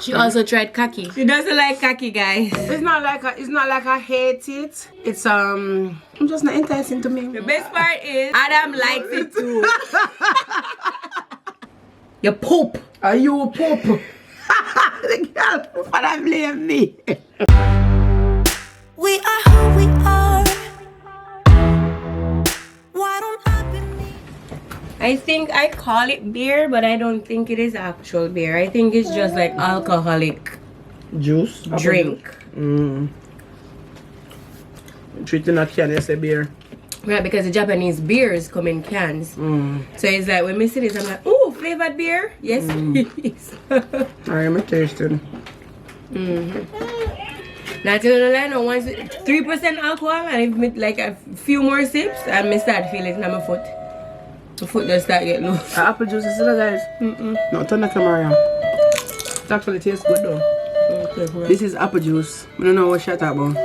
She also tried khaki. She doesn't like khaki, guys. It's not like I hate it. It's I'm just not enticing to me. The best part is Adam likes it too. You poop. Are you a poop? The girl, but I blame me. We are who we are. Why don't I believe? I think I call it beer, but I don't think it is actual beer. I think it's just like alcoholic Juice? drink. Treating that can you say beer? Right, because the Japanese beers come in cans. So it's like when we see this, I'm like, ooh, flavored beer? Yes, please. I am tasting. Not to lie, no, once 3% alcohol, and if me, like a few more sips, and me start feeling it in my foot. My foot just start get loose. Apple juice is it, guys? No, turn the camera around. It actually tastes good though. Okay, This is apple juice. I don't know what shut up about.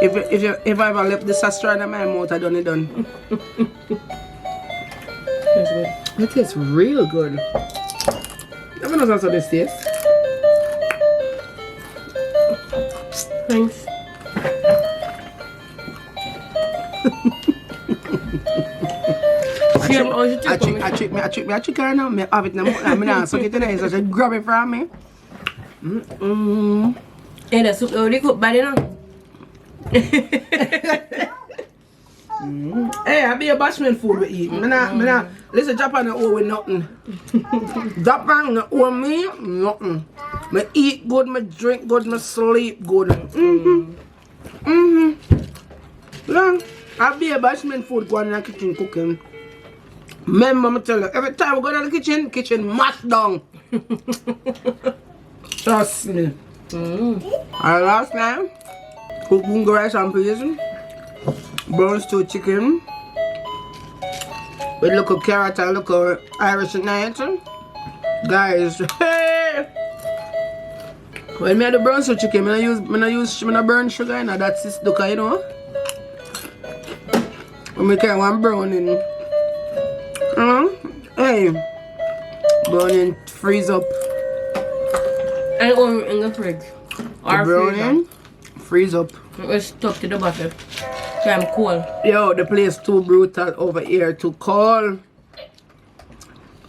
If I ever left this straw in my mouth, I done it done. That's good. It tastes real good. Never knows how this tastes. Thanks. I trick me her now. I have it now. I'm now suck it in there, so she grab it from me. Hey, the soup already cooked bad enough. Hey, I be a bashment food we eat. Listen, Japan don't owe with nothing. Japan don't owe me nothing. Me eat good, me drink good, me sleep good. Yeah, I be a bashment food going in the kitchen cooking. Remember, me tell you, every time we go to the kitchen mashed down. Trust me. And last time, cook bunga rice and peas, brown stew chicken, with little carrot and little Irish in it. Guys, hey! When me have the brown stew chicken, I don't burn sugar in it. That's it, look, you know. When me carry one brown in, hey, brown in freeze up. And in the fridge. Or Browning, freeze up. it was stuck to the bottle. So I'm cold. Yo, the place too brutal over here, too cold.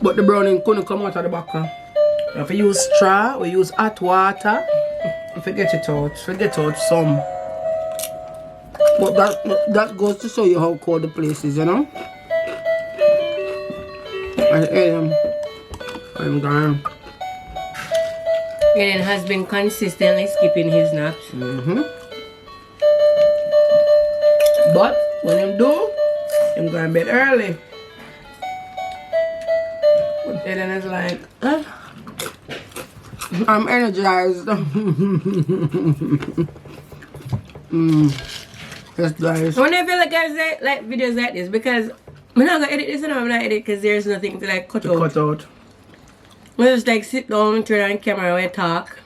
But the browning couldn't come out of the back. If you use straw, we use hot water. Forget it out some. But that goes to show you how cold the place is, you know. I'm gone. And has been consistently skipping his naps. But when him do, I'm going to bed early. But then it's like, I'm energized. Yes, guys. When I feel like guys like videos like this, because I'm not gonna edit this and I'm not edit because there's nothing to like cut out. We just like sit down, turn on camera, we talk.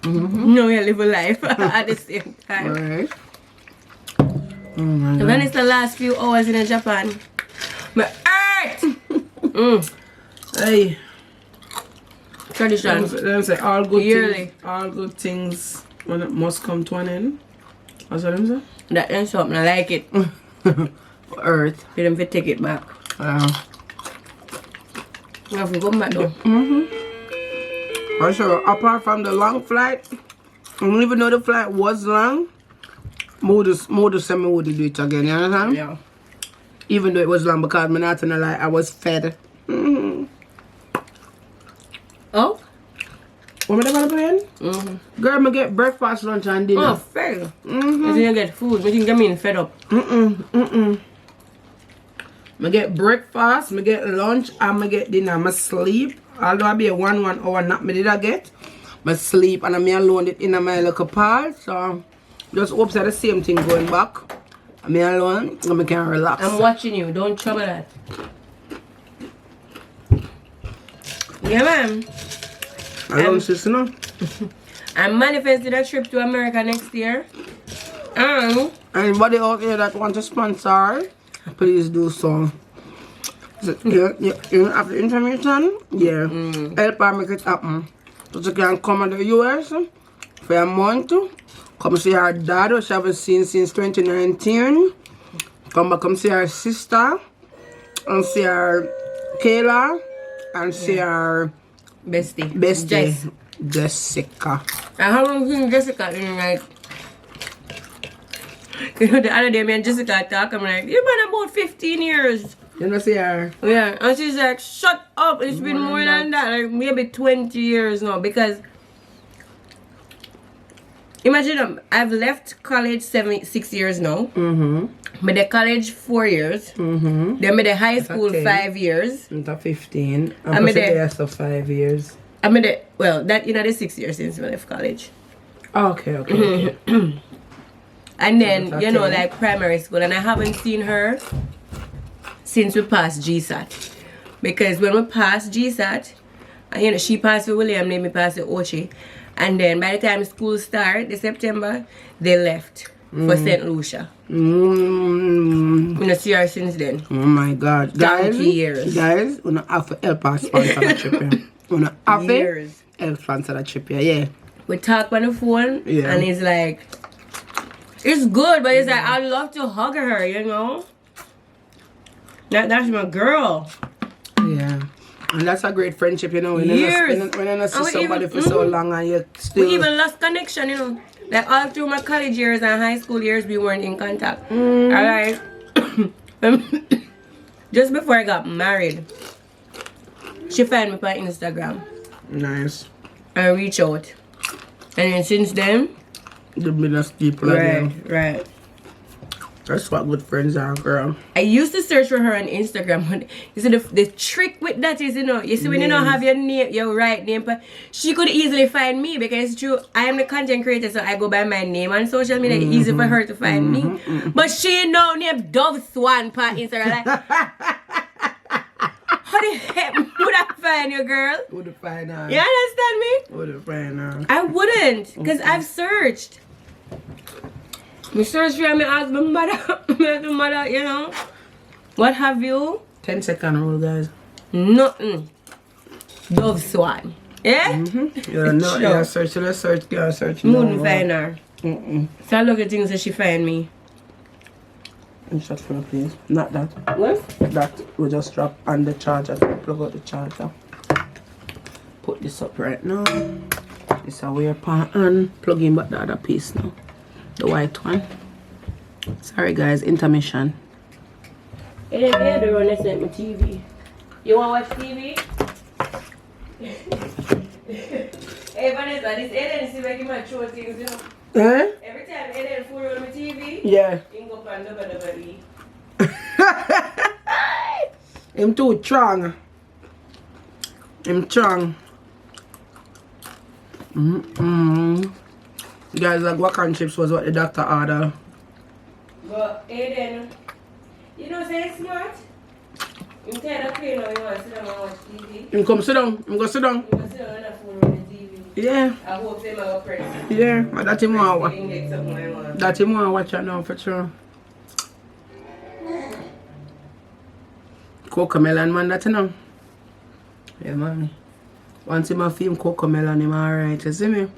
No, we live a life at the same time. Alright. Oh my God. And then it's the last few hours in Japan. My earth! Hey. Tradition. Them say all good Yearly. things. All good things when it must come to an end. That's what them say? That is something, I like it. For Earth. For them to take it back. Yeah. We have to come back though. For sure, apart from the long flight, and even though the flight was long, Mood said me would do it again, you understand? Yeah. Even though it was long, because me not gonna lie, I was fed. Oh? What am I gonna play? Girl, me get breakfast, lunch, and dinner. Oh, fair. I think you get food. I think I mean fed up. Me get breakfast, me get lunch, and me get dinner. Me sleep. Although I be a 1 hour nap, me did I get. Me sleep, and me alone it in my little part. So, just hope that the same thing going back. Me alone, and me can relax. I'm watching you. Don't trouble that. Yeah, man. I don't sister, no? I'm manifesting a trip to America next year. Anybody out there that want to sponsor, please do so. You have the information? Yeah. Help her make it happen. So she can come to the US for a month. Come see her dad, who she haven't seen since 2019. Come back, come see her sister. And see her Kayla. And see her bestie. Jessica. I haven't seen Jessica in like... You know, the other day, me and Jessica talk, I'm like, you've been about 15 years. You know see her? Yeah, and she's like, shut up, it's been more than that, like maybe 20 years now, because imagine I've left college 6 years now. But the college 4 years. Then with the high school 5 years. Into 15. And the rest of 5 years. I mean well, that the 6 years since we left college. Okay. And then, like primary school, and I haven't seen her since we passed GSAT. Because when we passed GSAT, and she passed with William, then me passed with Ochi. And then by the time school started, in September, they left for St. Lucia. We don't see her since then. Oh my God. Guys, we don't have to help us sponsor the trip here. We don't have to help sponsor the trip here, yeah. We talk on the phone, and it's like, it's good, but it's like, I'd love to hug her, you know? That's my girl. Yeah. And that's a great friendship, you know. When you don't see somebody for so long and you still... We even lost connection, you know. Like all through my college years and high school years, we weren't in contact. Alright. Just before I got married, she found me on Instagram. Nice. I reached out. And then since then... The best people again. Right. That's what good friends are, girl. I used to search for her on Instagram. But you see, the trick with that is, you see, when you don't have your name, your right name, but she could easily find me because it's true. I am the content creator, so I go by my name on social media. It's easy for her to find me. But she no name Dove Swan on Instagram. Like, how the heck would I find you, girl? Would I find her? You understand me? Would I find her? I wouldn't, because I've searched. I search for me, ask my mother, you know. What have you? 10-second rule, guys. Nothing. Dove Swan. Yeah? Yeah, search. Wouldn't find her. So I look at things that she find me. And shut for me, please. Not that. What? That we just drop on the charger. Plug out the charger. Put this up right now. This a wear part and plug in back the other piece now. The white one. Sorry guys, intermission. It is there to run this at my TV. You want to watch TV? Hey Vanessa, this Eden see like my show things, you know. Eh? Every time Eden fool on my TV, yeah. He go pan WWE. Him too strong. Guys, like guac and chips was what the doctor ordered. But Aiden, you know say smart? I'm tired of playing now, you want to sit down and watch TV. Him come sit down. Him go sit down. You want to sit down and phone on the TV. Yeah. I hope they might press. Yeah, but that him want watch. That That him want watch it now for sure. Cocomelon man, that you know. Yeah man. Once him a film Cocomelon, him alright, you see me?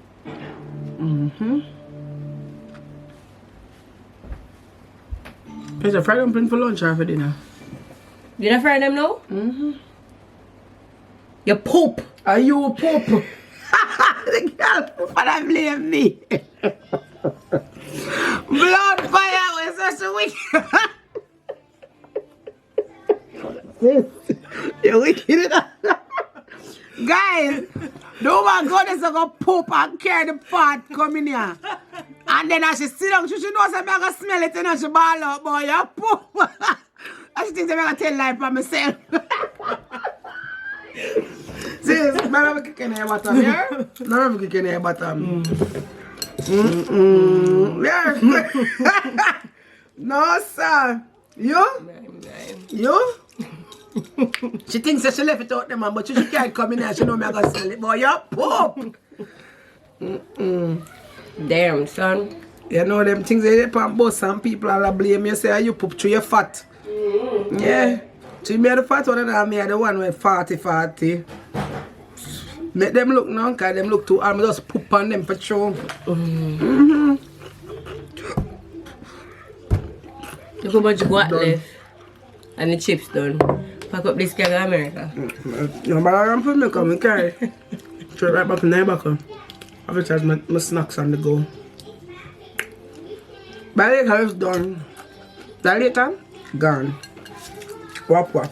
Is a fried dumpling for lunch or for dinner? Did I fry them now? You poop. Are you a poop? The girl, but I blame me. Blood fire was such a wicked. You're wicked. Guys, the woman goddess is going to poop and carry the pot coming here. And then as she sit down, she knows I'm going to smell it and she ball out, boy, you poop. And she thinks I'm going to tell life by myself. See, I'm not kicking her bottom here. I'm not kicking her bottom. Yeah. No, sir. You? She thinks that she left it out there, man, but she can't come in here. She know me going to sell it. Boy, you poop. Damn, son. You know them things they depend on some people all blame you say you poop through your fat. Yeah. So you made the fat one and I made the one with 40. Make them look now, cause them look too hard. I just poop on them for sure. Look how much guat left. And the chips done. Pack up this keg of America. No, but I'm for me, come and carry. Throw it right back in the back. Every time my snacks on the go. By later, it's done. That later, gone. Wap wap.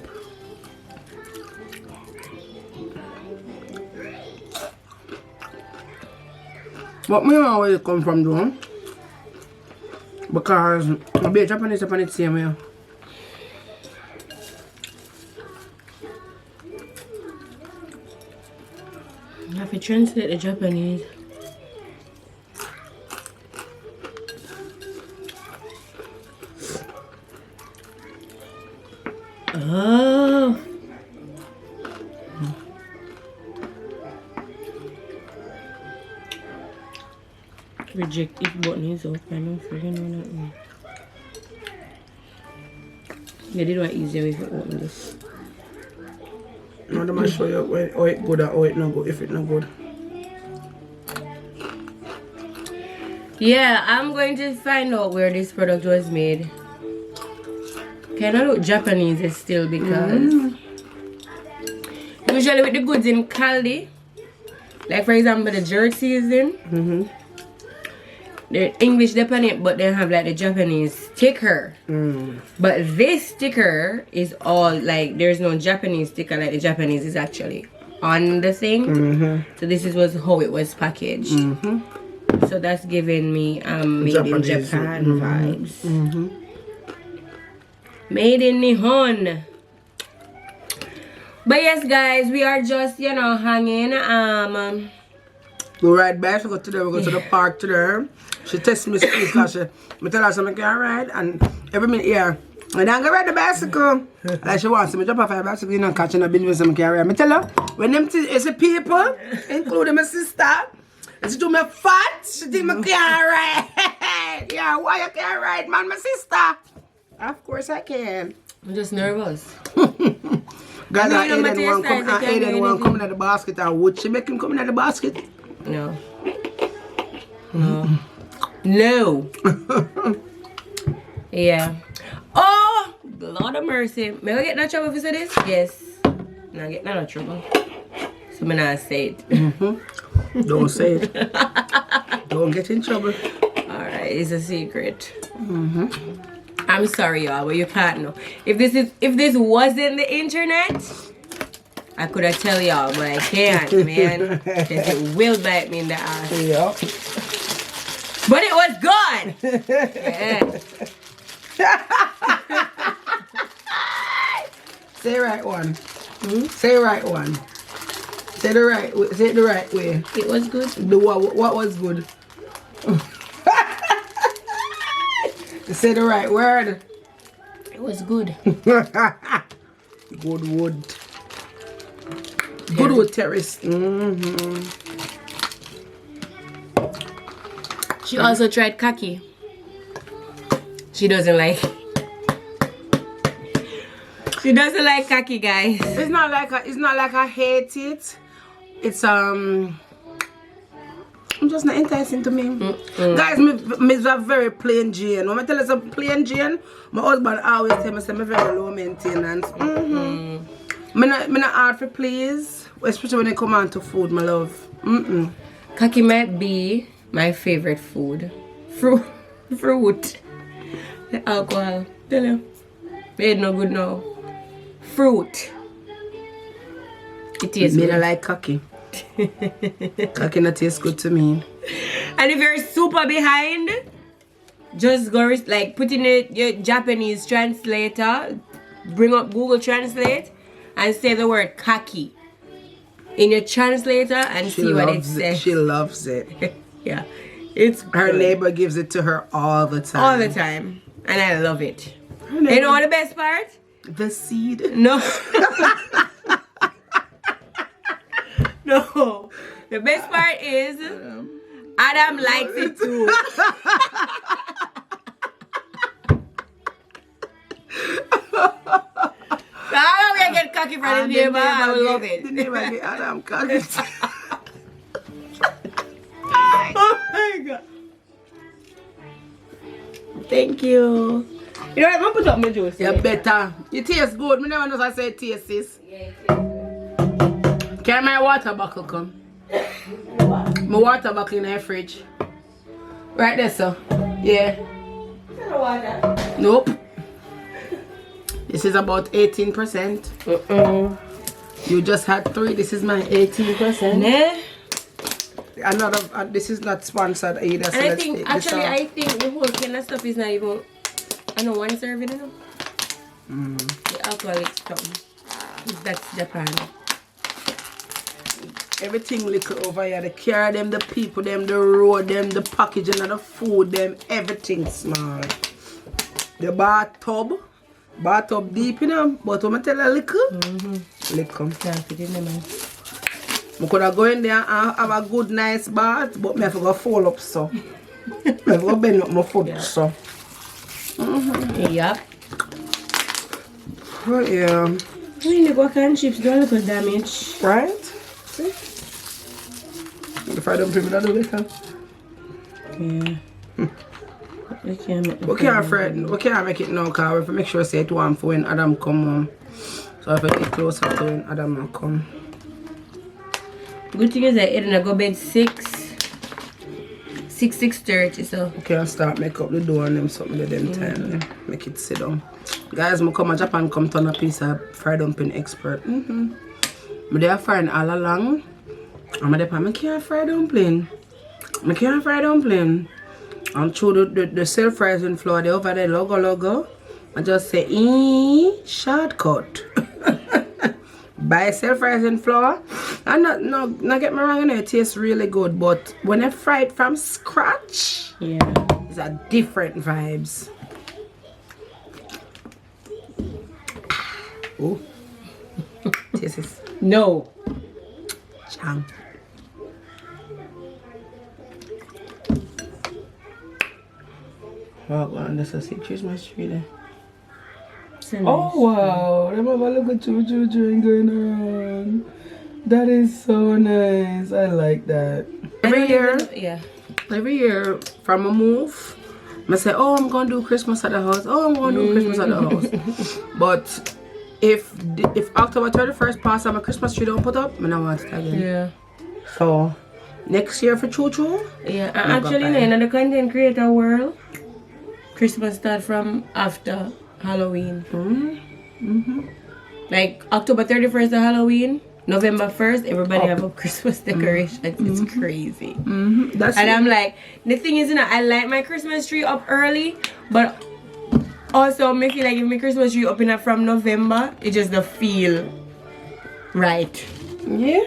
But me know where you come from though. Because I be Japanese upon it same way. You have to translate the Japanese. Oh. Reject if button is open. I don't freaking know that one. They did what easier if it open this. Now I'm going to show you how it good or how it not good, if it not good. Yeah, I'm going to find out where this product was made. Kind of look Japanese still because usually with the goods in Caldi, like for example the jerk season, the English depend it, but they have like the Japanese sticker. But this sticker is all like there's no Japanese sticker, like the Japanese is actually on the thing. So this was how it was packaged. So that's giving me made in Japan vibes. Made in Nihon. But yes guys, we are just hanging. We ride bicycle today, we go to the park today. She tests me speed because I tell her something I can't ride, and every minute here, when I'm going to ride the bicycle, like she wants me to jump off her bicycle, you know, catching a building with some can't ride. I tell her, when them it's the people, including my sister, it's to me fat, she think I can't ride. Yeah, why you can't ride, man, my sister? Of course I can. I'm just nervous. Guys, Aiden want coming at the basket, and would she make him come in at the basket? No. No. No. Yeah. Oh, Lord of mercy. May I get no trouble if you say this? Yes. No, get no trouble. So I'm not say it. Don't say it. Don't get in trouble. Alright, it's a secret. I'm sorry y'all, but you can't know. If this wasn't the internet, I could have tell y'all, but I can't, man. It will bite me in the ass. Yeah. But it was good. Yeah. Say right one. Say right one. Say the right way. Say it the right way. It was good. The what was good? Say the right word. It was good. Good wood. Good wood terrace. She also tried kaki. She doesn't like. She doesn't like kaki, guys. It's not like I hate it. It's I'm just not enticing to me. Guys, me's a very plain Jane. When I tell you some plain Jane, my husband always tell me I'm very low maintenance. Me not hard for please, especially when it come on to food, my love. Kaki might be my favorite food. Fruit. The alcohol. Tell you. It no good now. Fruit. It tastes Me good. not like kaki. Kaki not taste good to me. And if you're super behind, just go like put in your Japanese translator, bring up Google Translate and say the word kaki in your translator and see what it says. She loves it. Yeah. It's Her good. neighbor gives it to her all the time. All the time. And I love it. You know what the best part? The seed. No. No. The best part is Adam likes it too. So how long we get cocky from the neighbor? I will love it. The neighbor get Adam cocky. Thank you. You know what? I'm gonna put up my juice. You better. You taste good. Me never know if I say taste this. Can my water bottle come? My water bottle in the fridge. Right there, sir. Yeah. Nope. This is about 18%. You just had 3. This is my 18%. Nah. Another. This is not sponsored either. So And I think actually, I think the whole kind of stuff is not even. I know one serving, you know. The alcoholic stuff. That's Japan. Everything little over here. The car, them, the people, them, the road, them, the packaging and the food, them, everything small. The bathtub deep, you know. But when I tell you little, little. Can't fit in there, man. I could have go in there and have a good, nice bath, but I have to go fall up, so. I have to go bend up my foot, so. Yep. Oh, yeah. I mean, the guac and chips do a little damage. Right? See? The fried dumpling will do later. Yeah. We can't make We can't make it now, because we have to make sure say it warm for when Adam come home. So if I get closer to when Adam will come. Good thing is that Eden go bed 6:30, so. We can start make up the door and them something to them time. Make it sit down. Guys, I come to Japan, come turn a piece of fried dumpling expert. I'm there friend all along. I'm there, I can't fry dumpling. I can't fry dumpling. And through the self-rising flour, they over there, logo. I just say, shortcut. Buy self-rising flour. And not get me wrong, it tastes really good. But when I fry it from scratch, Yeah. it's a different vibes. Oh. This is No. chang. Oh, wow, that's a Christmas tree there. So nice. Oh, wow. Remember, look at choo-choo train going around. That is so nice. I like that. Every year from a move, I say, oh, I'm going to do Christmas at the house. Oh, I'm going to do Christmas at the house. But if October 31st pass and my Christmas tree don't put up, I don't want it again. Yeah. So, next year for choo-choo? Yeah, and actually, in the content creator world, Christmas start from after Halloween. Like October 31st is Halloween, November 1st, everybody have a Christmas decoration. It's crazy. That's And I'm like, the thing is, I light my Christmas tree up early, but also I feel like if my Christmas tree up from November, it just don't feel right. Yeah.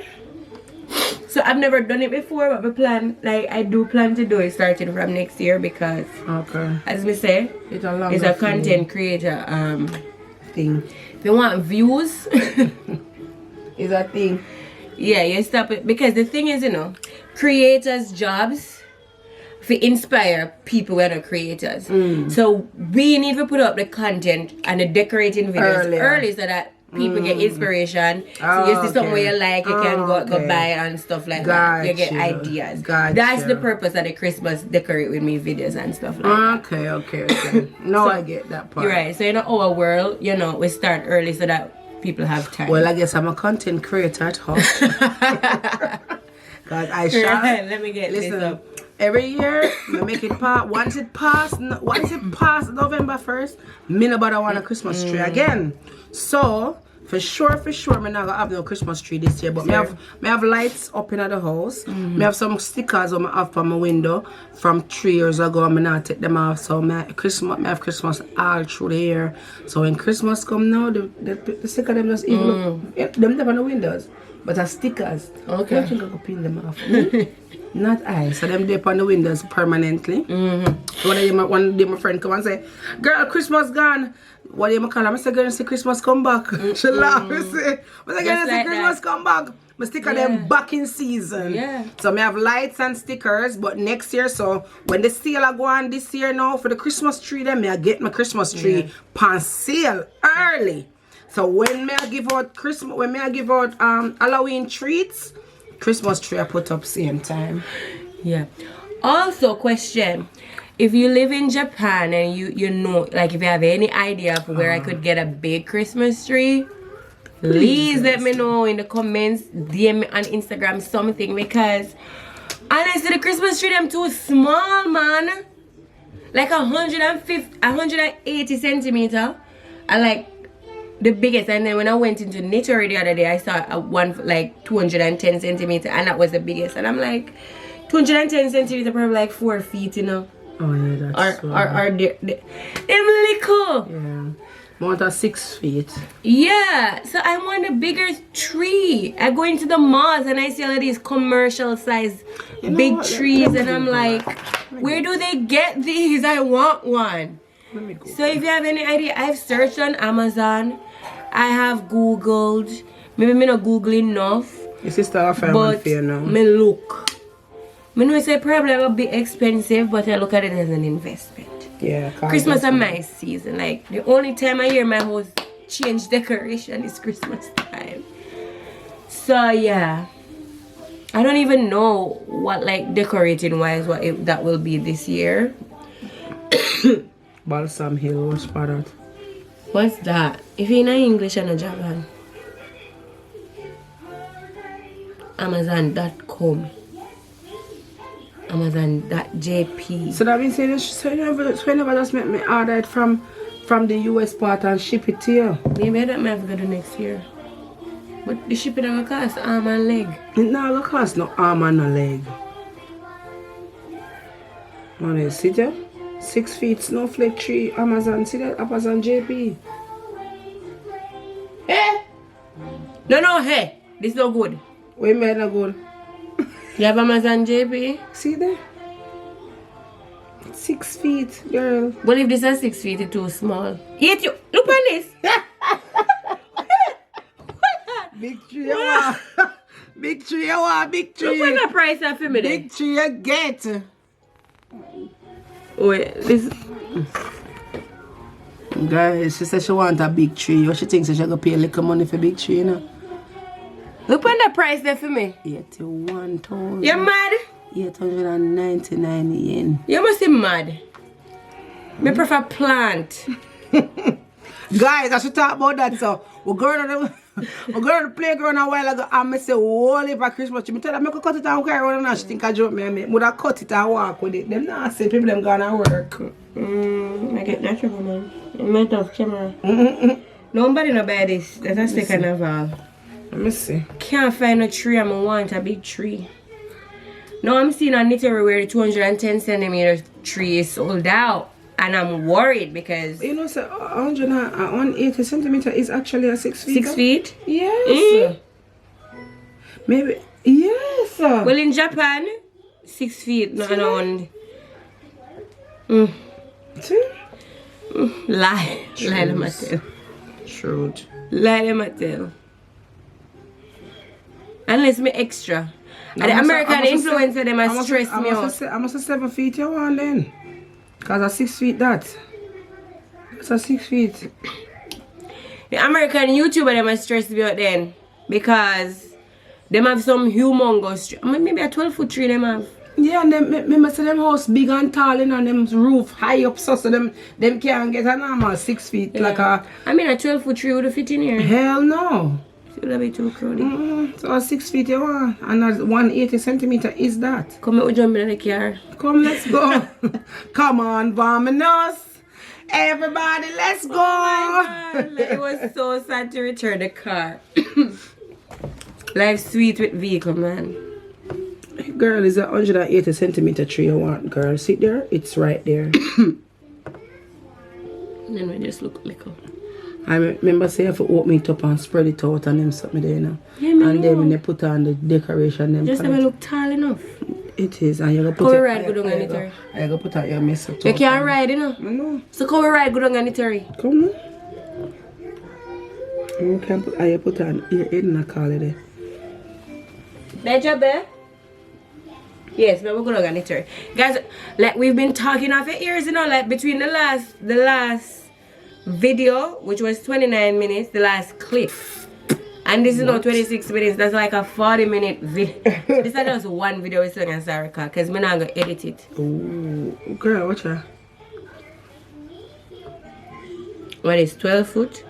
So I've never done it before, but I do plan to do it starting from next year because, as we say, it's a content creator thing. If you want views, Is a thing. Yeah, you stop it because the thing is, creators' jobs to inspire people who are not creators. So we need to put up the content and the decorating videos early so that people get inspiration. So you see something where you like, you can go buy it and stuff like that. You get ideas. That's the purpose of the Christmas decorate with me videos and stuff like that. Okay. No, I get that part. You're right. So in our world, we start early so that people have time. Well, I guess I'm a content creator at heart. Because I shall. Let me get this up. Every year, I make it pass. Once it pass November 1st, me nobody want a Christmas tree again. So, for sure, me not gonna have no Christmas tree this year. But me have lights up in the house. Me have some stickers on my off on my window from 3 years ago. Me not take them off. So me have Christmas all through the year. So when Christmas come now, the sticker them just even them on the windows. But as stickers. Okay. I think I could pin them off. Not I. So them dip on the windows permanently. One day my friend come and say, girl, Christmas gone. What do you call her? I say, girl, see Christmas come back. She laugh. I say, girl, see Christmas come back. I stick them back in season. Yeah. So I have lights and stickers, but next year, so when the sale are going this year now for the Christmas tree, then I get my Christmas tree on sale early. So when I give out Halloween treats, Christmas tree I put up same time. Yeah. Also, question: if you live in Japan and you know, like if you have any idea of where I could get a big Christmas tree, please let me know in the comments, DM me on Instagram something, because honestly the Christmas tree them too small, man. Like 180 centimeter. I like the biggest, and then when I went into Nature the other day, I saw one like 210 centimeter, and that was the biggest. And I'm like, 210 centimeter, probably like 4 feet, you know. Oh yeah, that's or them little. Yeah. More 6 feet. Yeah, so I want a bigger tree. I go into the malls and I see all of these commercial size big trees, and I'm like, where do they get these? I want one. Let me go. So if you have any idea, I've searched on Amazon. I have Googled. Maybe me not Google enough. Your sister offer one fair now. Me look. Me know it's probably a bit expensive, but I look at it as an investment. Yeah. Christmas is my season. Like the only time I hear my house change decoration is Christmas time. So yeah. I don't even know what like decorating wise that will be this year. Balsam Hill, what's for that? What's that? If you're in English and a Japan. Amazon.com. Amazon.jp. So that means you never just make me order it from the US part and ship it to you. Maybe that might have to do next year. But the shipping will cost arm and leg. It not cost no arm and no leg. Man, see there? 6 feet snowflake tree, Amazon, see that? Amazon JP. Hey! No, hey! This no good. Wait, man, not good. You have Amazon JP? See there? 6 feet, girl. Well, if this is 6 feet, it's too small. Yet you look on this. Big tree, you want. Big tree, you want. Big tree. Look what the price of for me then. Big tree, you get. Wait, this. Guys, she said she want a big tree. What she thinks she gonna pay a little money for big tree, you know? Look on the price there for me. 81,000. You're mad? 899 yen. You must be mad. Me prefer plant. Guys, I should talk about that. So we're going to the playground a while ago, and I say, holy for Christmas tree. I tell them I could cut it and carry around, and she think I joke me. I would have cut it and walk with it. Them not say people them gonna work. I get natural, man. I might have camera. Nobody no buy this. That's a second of all. Let me see. Can't find a tree. I want a big tree. Now I'm seeing on Nature where the 210 centimeter tree is sold out. And I'm worried because... You know, so 180 centimeter is actually a 6 feet. 6 feet? Yes. Maybe. Yes. Well, in Japan, 6 feet, not around. See? Lie. Lie to myself. Shrewd. Lie to myself. Unless me extra. And the American influencer, them has stressed me out. I must have 7 feet you want then. Because a 6 feet that. It's a 6 feet. The American YouTuber, them has stressed me out then. Because them have some humongous tree. Maybe a 12-foot tree them have. Yeah, and them say them house big and tall and them roof high up so them can't get a normal 6 feet. Yeah. Like a... I mean a 12-foot tree would fit in here. Hell no. It would be too crowded. So a 6 feet you want. And a 180 centimeter is that. Come on, we jump in the car. Come, let's go. Come on, Vominos. Everybody, let's go. Oh my God. It was so sad to return the car. Life's sweet with vehicle, man. Girl, is a 180 centimeter tree you want, girl. See there? It's right there. And then we just look little. I remember say I have to open it up and spread it out and them something there, you know. Yeah, me and know. then when they put on the decoration, them Just have a look tall enough. It is, and you gotta put Come it. ride good on the turry. I gotta put out your mess up. You can't ride, you know. I know. So come ride good on the turry. Come on. You can put. I put on your head and I call it there. That job there? Yes, but we're good on the turry. Guys, like we've been talking off your ears, you know, like between the last video, which was 29 minutes, the last clip, And this is not 26 minutes. That's like a 40-minute video. This is just one video with Song and Sarika because I'm not going to edit it. Oh, okay, watch that. What is 12 foot?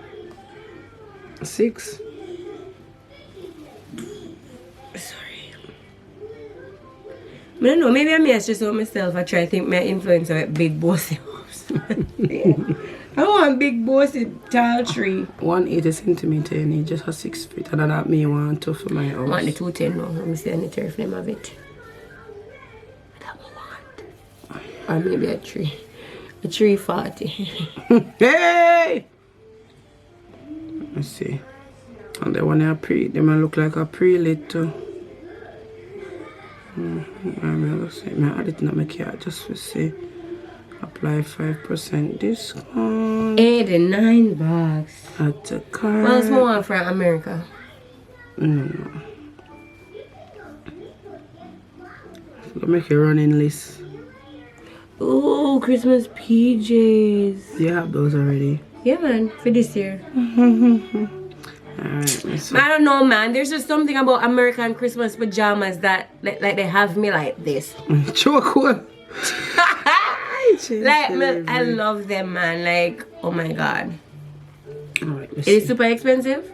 6. Sorry. I don't know. Maybe I'm just on myself. I try to think my influencer with big bossy house. I want big bossy tall tree. 180 centimeter, and he just has 6 feet. And that me want to for my house. I want the 210 now. Let me see any turf name of it. That one want. Or maybe a tree. A 340. Hey! Let's see. And the one they might look like a pre-lit too. I'm just say, I did not make it just to see. Apply 5% discount. 89 bucks. At the car. Well, it's more from America. No. Let me make a running list. Oh, Christmas PJs. You have those already? Yeah, man, for this year. Alright, I don't know, man. There's just something about American Christmas pajamas that, like they have me like this. Chocolate. I love them, man. Like, oh my god. Alright, Is it super expensive?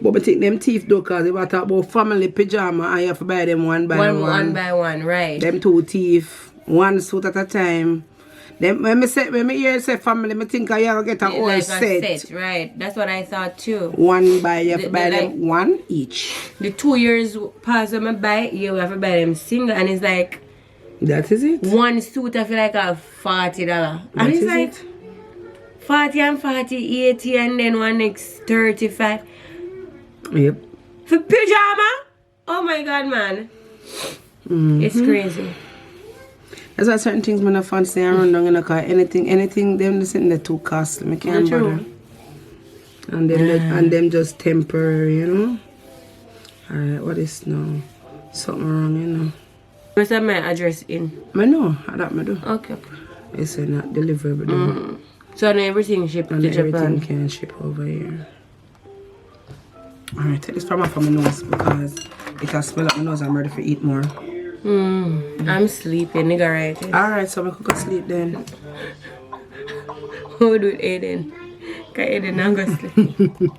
But I take them teeth though, cause if I talk about family pajama, I have to buy them one by one. One by one, right. Them 2 teeth, 1 suit at a time. Then when me hear say family, me think I have to get a whole like set. A set. Right. That's what I thought too. One by, you have to buy them 1 each. The 2 years pass when I buy it, you have to buy them single, and it's like that is it. 1 suit I feel like a $40. And it's like 40 and 40, 80, and then one next 35. Yep. For pajama? Oh my god, man. It's crazy. There's a certain things when I fancy and run down in a car. Anything them listen the too costly. I can't bother. And them just temporary, you know. Alright, what is now? Something wrong, you know. Where's that my address in? I know, that I do. Okay. It's not deliverable. So now everything shipped And to Japan. everything can ship over here. Alright, take this from off my nose because it has smell up my nose. I'm ready to eat more. I'm sleeping, nigga, right? Alright, so I could go sleep then. How do it, Aiden? Because Aiden not go sleep.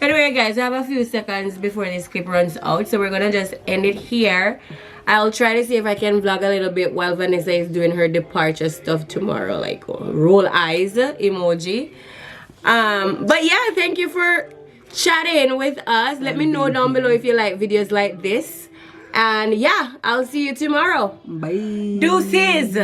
Anyway, guys, I have a few seconds before this clip runs out, so we're gonna just end it here. I'll try to see if I can vlog a little bit while Vanessa is doing her departure stuff tomorrow, like roll eyes emoji. But yeah, thank you for chatting with us. Let me know down below if you like videos like this. And yeah, I'll see you tomorrow. Bye. Deuces.